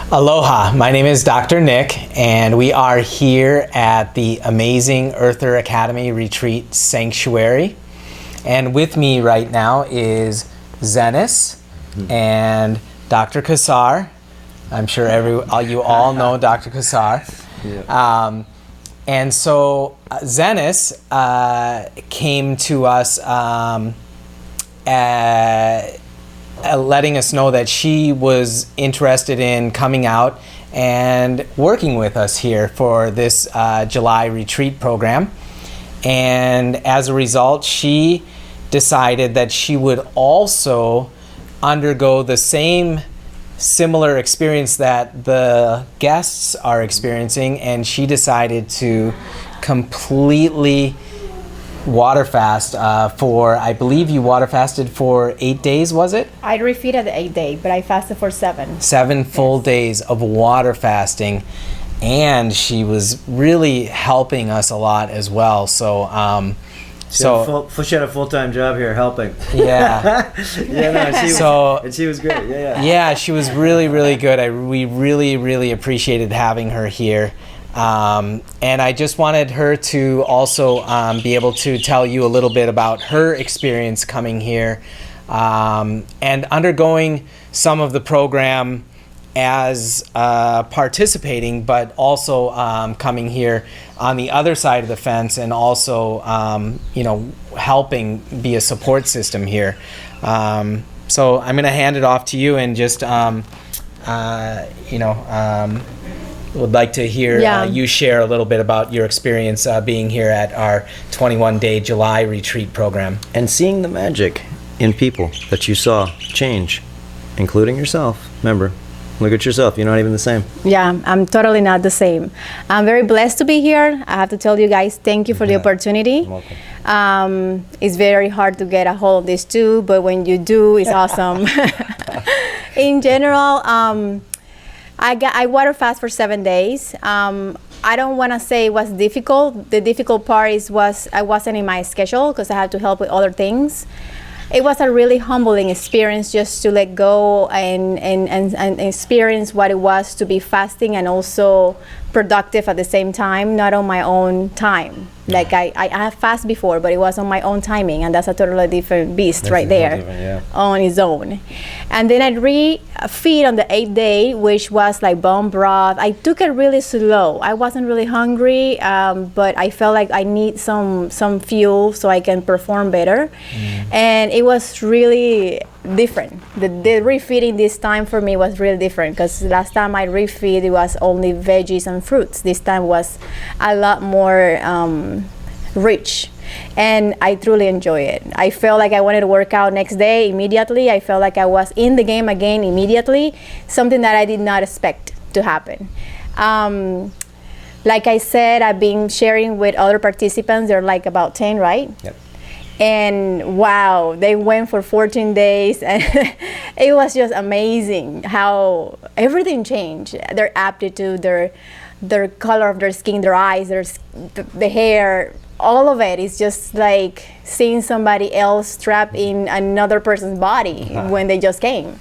Aloha, my name is Dr. Nick, and we are here at the amazing Earther Academy Retreat Sanctuary. And with me right now is Zenis and Dr. Kassar. I'm sure you all know Dr. Kassar. Yeah. And so Zenis came to us letting us know that she was interested in coming out and working with us here for this July retreat program. And as a result, she decided that she would also undergo the same similar experience that the guests are experiencing, and she decided to completely water fast for, I believe you water fasted for 8 days, was it? I refeeded the 8 day, but I fasted for 7. 7 full days of water fasting, and she was really helping us a lot as well. So She had a full-time job here helping. Yeah. She was great. Yeah, she was really, really good. We really, really appreciated having her here. And I just wanted her to also be able to tell you a little bit about her experience coming here and undergoing some of the program as participating, but also coming here on the other side of the fence and also, helping be a support system here. So I'm going to hand it off to you and just, would like to hear you share a little bit about your experience being here at our 21-day July retreat program. And seeing the magic in people that you saw change, including yourself. Remember, look at yourself. You're not even the same. Yeah, I'm totally not the same. I'm very blessed to be here. I have to tell you guys, thank you for the opportunity. You're welcome. It's very hard to get a hold of this too, but when you do, it's awesome. In general, I water fast for 7 days. I don't want to say it was difficult. The difficult part was I wasn't in my schedule because I had to help with other things. It was a really humbling experience just to let go and experience what it was to be fasting and also productive at the same time, not on my own time. Like I have fast before, but it was on my own timing, and that's a totally different beast right there on its own. And then I refeed on the 8th day, which was like bone broth. I took it really slow. I wasn't really hungry, but I felt like I need some fuel so I can perform better. And it was really different. The refeeding this time for me was really different because last time I refeed it was only veggies and fruits. This time was a lot more rich, and I truly enjoy it. I felt like I wanted to work out next day immediately. I felt like I was in the game again immediately, something that I did not expect to happen. Like I said, I've been sharing with other participants. They're like about 10, right? Yep. And wow, they went for 14 days and it was just amazing how everything changed. Their aptitude, their color of their skin, their eyes, the hair, all of it is just like seeing somebody else trapped in another person's body when they just came.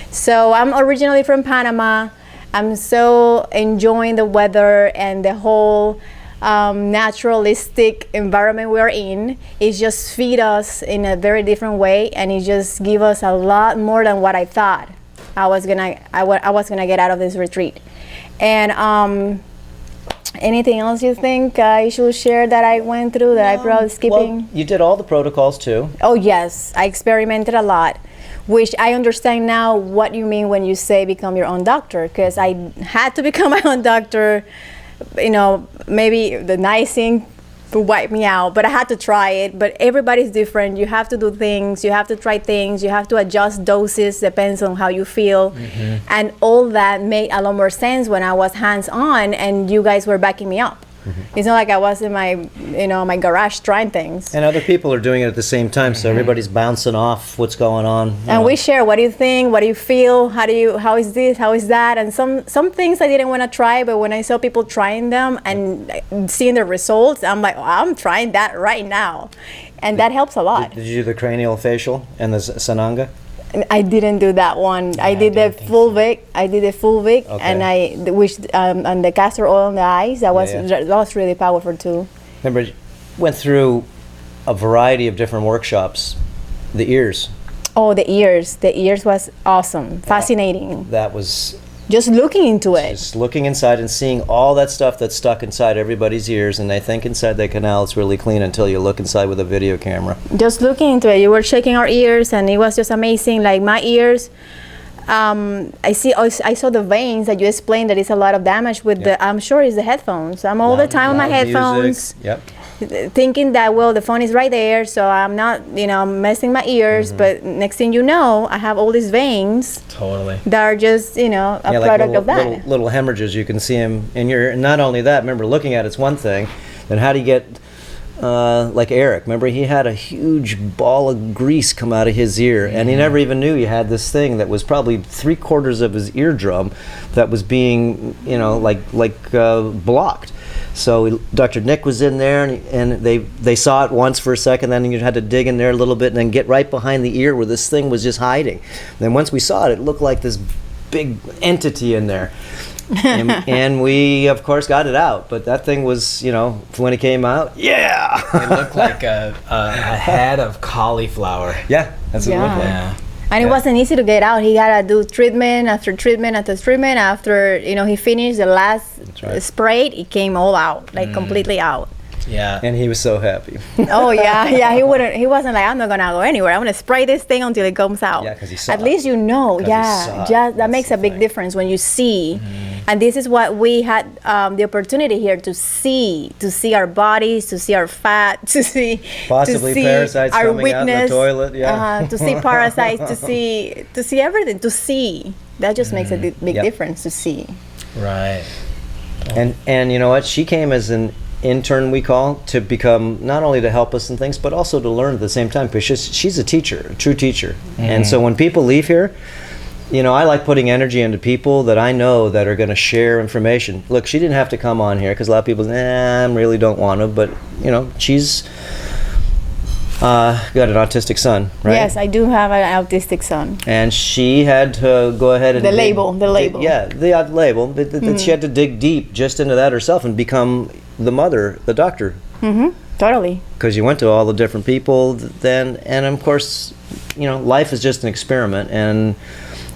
So I'm originally from Panama. I'm so enjoying the weather and the whole naturalistic environment we're in. It just feed us in a very different way, and it just give us a lot more than what I thought I was gonna get out of this retreat. And anything else you think I should share that I went through that I probably skipping? Well, you did all the protocols too. Oh yes, I experimented a lot, which I understand now what you mean when you say become your own doctor, because I had to become my own doctor. Maybe the nice thing to wipe me out, but I had to try it. But everybody's different. You have to do things, you have to try things, you have to adjust doses, depends on how you feel. And all that made a lot more sense when I was hands-on and you guys were backing me up. It's not like I was in my garage trying things. And other people are doing it at the same time, so everybody's bouncing off what's going on. And we share, what do you think, what do you feel, how is this, how is that, and some things I didn't want to try, but when I saw people trying them and seeing the results, I'm like, oh, I'm trying that right now. And that helps a lot. Did you do the cranial facial and the Sananga? I didn't do that one. I did the full Vic. I did the full Vic, Okay. and and the castor oil on the eyes. That was Yeah. that was really powerful too. Remember, went through a variety of different workshops. The ears, Oh, the ears. The ears was awesome, fascinating. that was Just looking into it. just looking inside and seeing all that stuff that's stuck inside everybody's ears, and they think inside that canal it's really clean until you look inside with a video camera. Just looking into it. You were checking our ears, and it was just amazing. Like my ears. I saw the veins that you explained that it's a lot of damage with the. I'm sure it's the headphones. I'm all the time on my Loud headphones. music. Yep. Thinking that, well, the phone is right there, so I'm not, messing my ears. Mm-hmm. But next thing you know, I have all these veins Totally. that are just, a Yeah, product little, of that. little hemorrhages. You can see them in your. And not only that, remember, looking at it's one thing. Then how do you get like Eric? Remember, he had a huge ball of grease come out of his ear, and he never even knew he had this thing that was probably 3/4 of his eardrum that was being, blocked. So Dr. Nick was in there, and they saw it once for a second. Then you had to dig in there a little bit, and then get right behind the ear where this thing was just hiding. Then once we saw it, it looked like this big entity in there. and we, of course, got it out. But that thing was, when it came out, yeah! It looked like a head of cauliflower. Yeah, that's what it looked like. Yeah. And it Yeah. wasn't easy to get out. He got to do treatment after treatment after treatment. After, he finished the last right. spray, it came all out, like completely out. Yeah. And he was so happy. Oh yeah, he wasn't like, I'm not gonna go anywhere. I'm gonna spray this thing until it comes out. Yeah, 'cause he saw At it. least you know. 'Cause he Yeah, saw it. just that That's makes the a big thing. difference when you see. And this is what we had the opportunity here to see our bodies, to see our fat, to see Possibly to see parasites our coming out in the weakness, toilet, yeah. to see parasites, to see everything, to see. That just makes a big Yep. difference to see. Right. And you know what? She came as an intern, we call, to become, not only to help us in things, but also to learn at the same time, because she's a teacher, a true teacher. And so when people leave here, I like putting energy into people that I know that are going to share information. Look, she didn't have to come on here, because a lot of people say, I really don't want to, but she's got an autistic son, right? Yes, I do have an autistic son. And she had to go ahead and The label. Yeah, the label. But she had to dig deep just into that herself and become the mother, the doctor, Totally. because you went to all the different people then, and of course, life is just an experiment, and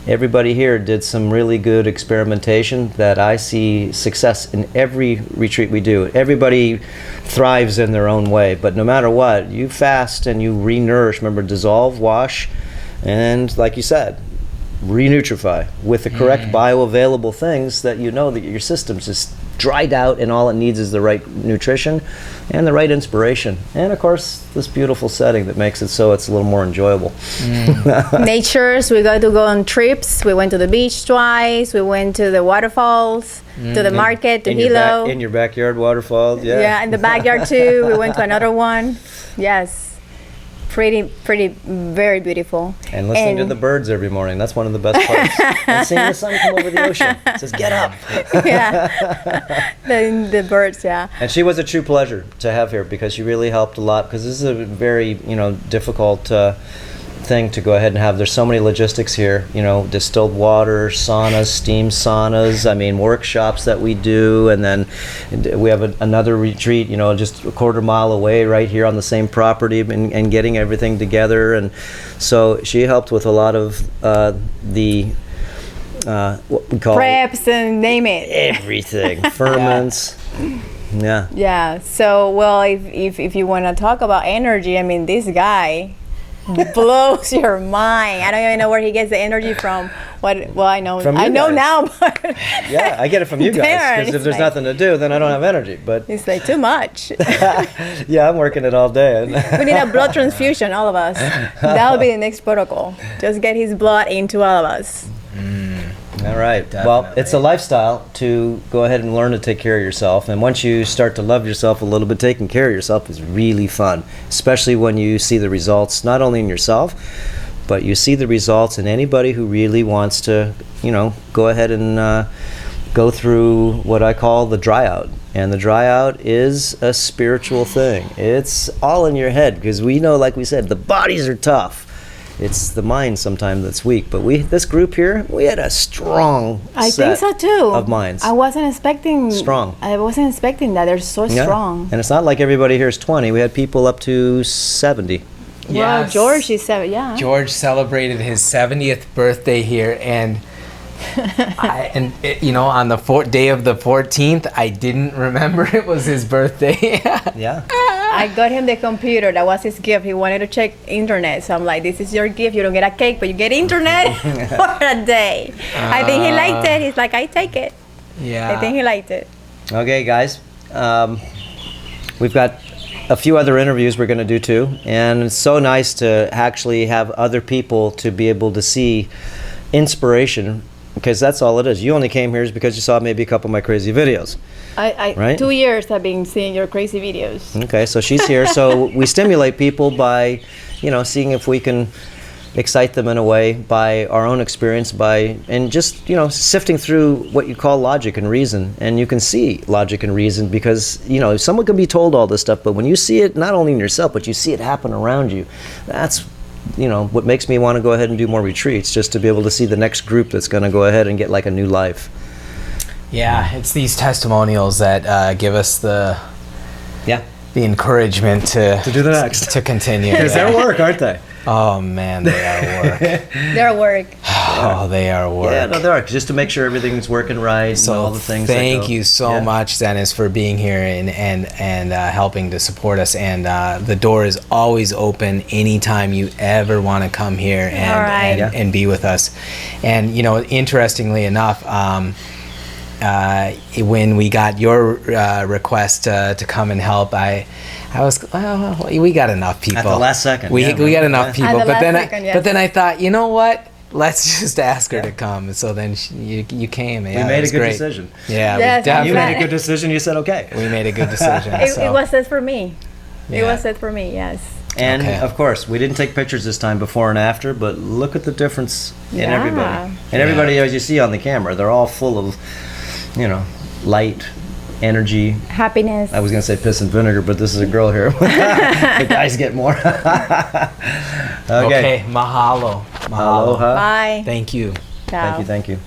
everybody here did some really good experimentation that I see success in every retreat we do. Everybody thrives in their own way, but no matter what, you fast and you re-nourish. Remember, dissolve, wash, and like you said, re-nutrify with the correct bioavailable things that that your system's just dried out, and all it needs is the right nutrition and the right inspiration, and of course this beautiful setting that makes it so it's a little more enjoyable. Natures, we got to go on trips. We went to the beach twice. We went to the waterfalls, to the market, to Hilo. In your backyard waterfall, Yeah, in the backyard too. We went to another one. Yes. Pretty, very beautiful. And listening to the birds every morning, that's one of the best parts. And seeing the sun come over the ocean. It says, get up. Yeah. the birds, yeah. And she was a true pleasure to have here, because she really helped a lot, because this is a very, difficult thing to go ahead and have. There's so many logistics here, distilled water, saunas, steam saunas, workshops that we do, and then we have another retreat, just a quarter mile away right here on the same property, and getting everything together. And so she helped with a lot of the what we call Preps and name it. everything, ferments. Yeah. Yeah. So, well, if you want to talk about energy, this guy blows your mind. I don't even know where he gets the energy from. I know. From you I know guys. now, but Yeah, I get it from you guys, Darren, because if it's there's like- nothing to do, then I don't have energy. But it's like too much. yeah, I'm working it all day. We need a blood transfusion, all of us. That'll be the next protocol. Just get his blood into all of us. All right. Well, Definitely. it's a lifestyle to go ahead and learn to take care of yourself. And once you start to love yourself a little bit, taking care of yourself is really fun, especially when you see the results, not only in yourself, but you see the results in anybody who really wants to, go ahead and go through what I call the dry out. And the dry out is a spiritual thing. It's all in your head, because we know, like we said, the bodies are tough. it's the mind sometimes that's weak. But this group here, we had a strong I set think so too. of minds. I wasn't expecting Strong. I wasn't expecting that. They're so Yeah. strong. And it's not like everybody here is 20. We had people up to 70. Well, Yes. George is 7. Yeah. George celebrated his 70th birthday here, and on the day of the 14th, I didn't remember it was his birthday. Yeah. I got him the computer. That was his gift. He wanted to check internet. So I'm like, this is your gift. You don't get a cake, but you get internet for a day. I think he liked it. He's like, I take it. Yeah. I think he liked it. Okay, guys. We've got a few other interviews we're going to do too. And it's so nice to actually have other people to be able to see inspiration, because that's all it is. You only came here because you saw maybe a couple of my crazy videos. Right? 2 years I've been seeing your crazy videos. Okay, so she's here. So we stimulate people by, seeing if we can excite them in a way by our own experience, and just, sifting through what you call logic and reason. And you can see logic and reason because, someone can be told all this stuff, but when you see it, not only in yourself, but you see it happen around you, that's, what makes me want to go ahead and do more retreats, just to be able to see the next group that's going to go ahead and get like a new life. Yeah, it's these testimonials that give us the Yeah. encouragement to do the next. to continue. Because Yeah. they're work, aren't they? Oh man, they are work. Their work. Oh, they are work. Yeah, no, they are. Just to make sure everything's working right and all the things. Thank you so Yeah. much, Dennis, for being here and helping to support us. And the door is always open anytime you ever want to come here and All right. and, and be with us. And interestingly enough, when we got your request to come and help, I was we got enough people At the last second, We yeah, we got right. enough At people, the but last then second, yes. but then I thought, you know what? Let's just ask her to come. So then you came. Yeah, We it made a was good great. decision. Yeah, Yes, we I'm You definitely made a good decision. You said okay. we made a good decision. It so. was set for me. It Yeah. was set for me, yes. And Okay. of course, we didn't take pictures this time before and after, but look at the difference in Yeah. everybody. And everybody, as you see on the camera, they're all full of, light, energy. Happiness. I was going to say piss and vinegar, but this is a girl here. The guys get more. Okay. Okay, mahalo. Mahalo. Aloha. Bye. Thank you. Ciao. Thank you.